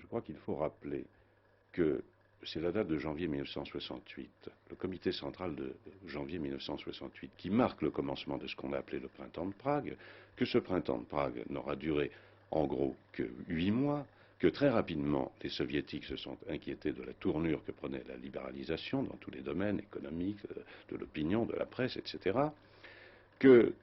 je crois qu'il faut rappeler que c'est la date de janvier 1968, le comité central de janvier 1968, qui marque le commencement de ce qu'on a appelé le printemps de Prague, que ce printemps de Prague n'aura duré en gros que 8 mois, que très rapidement les soviétiques se sont inquiétés de la tournure que prenait la libéralisation dans tous les domaines économiques, de l'opinion, de la presse, etc., que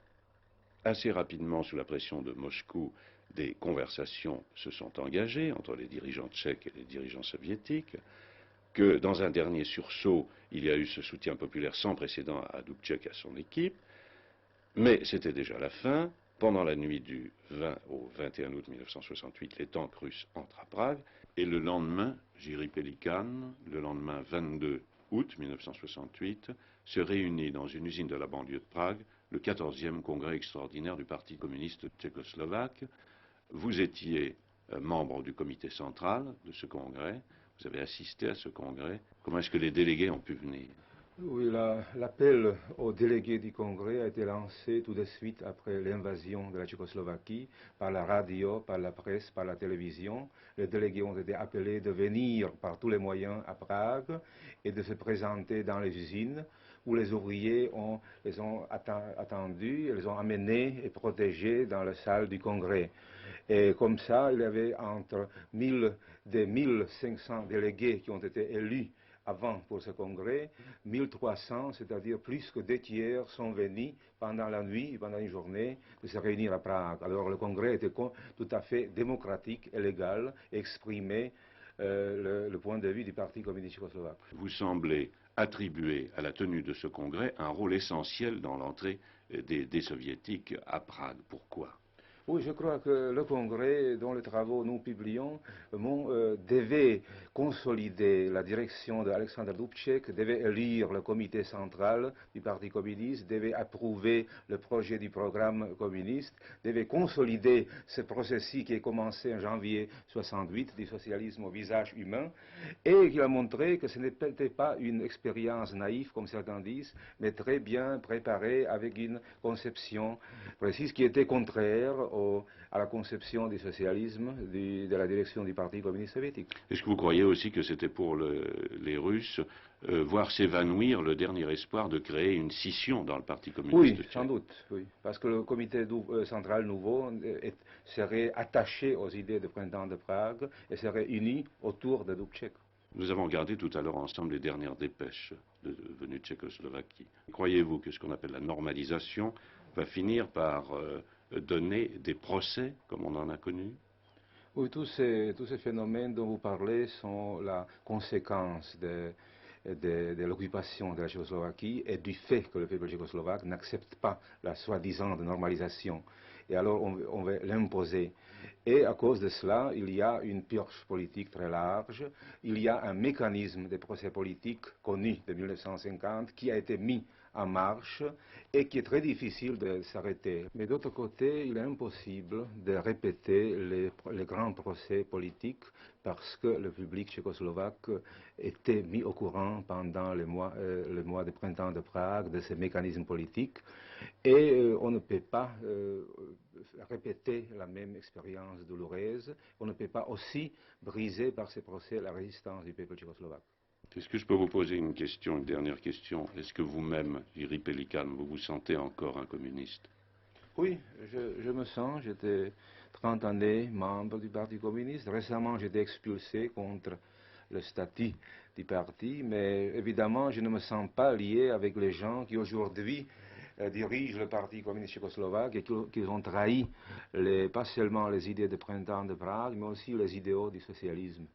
assez rapidement, sous la pression de Moscou, des conversations se sont engagées entre les dirigeants tchèques et les dirigeants soviétiques, que dans un dernier sursaut, il y a eu ce soutien populaire sans précédent à Dubček et à son équipe, mais c'était déjà la fin. Pendant la nuit du 20 au 21 août 1968, les tanks russes entrent à Prague, et le lendemain, Jiří Pelikan, le lendemain 22 août 1968, se réunit dans une usine de la banlieue de Prague le 14e congrès extraordinaire du Parti communiste tchécoslovaque. Vous étiez membre du comité central de ce congrès, vous avez assisté à ce congrès. Comment est-ce que les délégués ont pu venir? Oui, l'appel aux délégués du Congrès a été lancé tout de suite après l'invasion de la Tchécoslovaquie, par la radio, par la presse, par la télévision. Les délégués ont été appelés de venir par tous les moyens à Prague et de se présenter dans les usines où les ouvriers les ont attendus, les ont amenés et protégés dans la salle du Congrès. Et comme ça, il y avait entre 1500 délégués qui ont été élus avant pour ce congrès, 1300, c'est-à-dire plus que 2 tiers, sont venus pendant la nuit, pendant une journée, de se réunir à Prague. Alors le congrès était tout à fait démocratique et légal, exprimait le point de vue du Parti communiste tchécoslovaque. Vous semblez attribuer à la tenue de ce congrès un rôle essentiel dans l'entrée des soviétiques à Prague. Pourquoi? Oui, je crois que le Congrès, dont les travaux nous publions, devait consolider la direction d'Alexandre Dubček, devait élire le comité central du Parti communiste, devait approuver le projet du programme communiste, devait consolider ce processus qui est commencé en janvier 68 du socialisme au visage humain, et qui a montré que ce n'était pas une expérience naïve, comme certains disent, mais très bien préparée avec une conception précise qui était contraire à la conception du socialisme de la direction du Parti communiste soviétique. Est-ce que vous croyez aussi que c'était pour les Russes voir s'évanouir le dernier espoir de créer une scission dans le Parti communiste tchèque? Oui, sans doute, oui, parce que le comité central nouveau serait attaché aux idées du printemps de Prague et serait uni autour de Dubček. Nous avons regardé tout à l'heure ensemble les dernières dépêches venues de Tchécoslovaquie. Croyez-vous que ce qu'on appelle la normalisation va finir par donner des procès comme on en a connu? Oui, tous ces phénomènes dont vous parlez sont la conséquence de l'occupation de la Tchécoslovaquie et du fait que le peuple tchécoslovaque n'accepte pas la soi-disant normalisation. Et alors on veut l'imposer. Et à cause de cela, il y a une purge politique très large, il y a un mécanisme de procès politique connu de 1950 qui a été mis en marche et qui est très difficile de s'arrêter. Mais d'autre côté, il est impossible de répéter les grands procès politiques parce que le public tchécoslovaque était mis au courant pendant le mois de printemps de Prague de ces mécanismes politiques et on ne peut pas répéter la même expérience douloureuse, on ne peut pas aussi briser par ces procès la résistance du peuple tchécoslovaque. Est-ce que je peux vous poser une question, une dernière question? Est-ce que vous-même, Jiří Pelikan, vous vous sentez encore un communiste? Oui, je me sens, j'étais 30 années membre du Parti communiste. Récemment, j'étais expulsé contre le statut du parti, mais évidemment, je ne me sens pas lié avec les gens qui aujourd'hui dirigent le Parti communiste tchécoslovaque et qui ont trahi pas seulement les idées de printemps de Prague, mais aussi les idéaux du socialisme.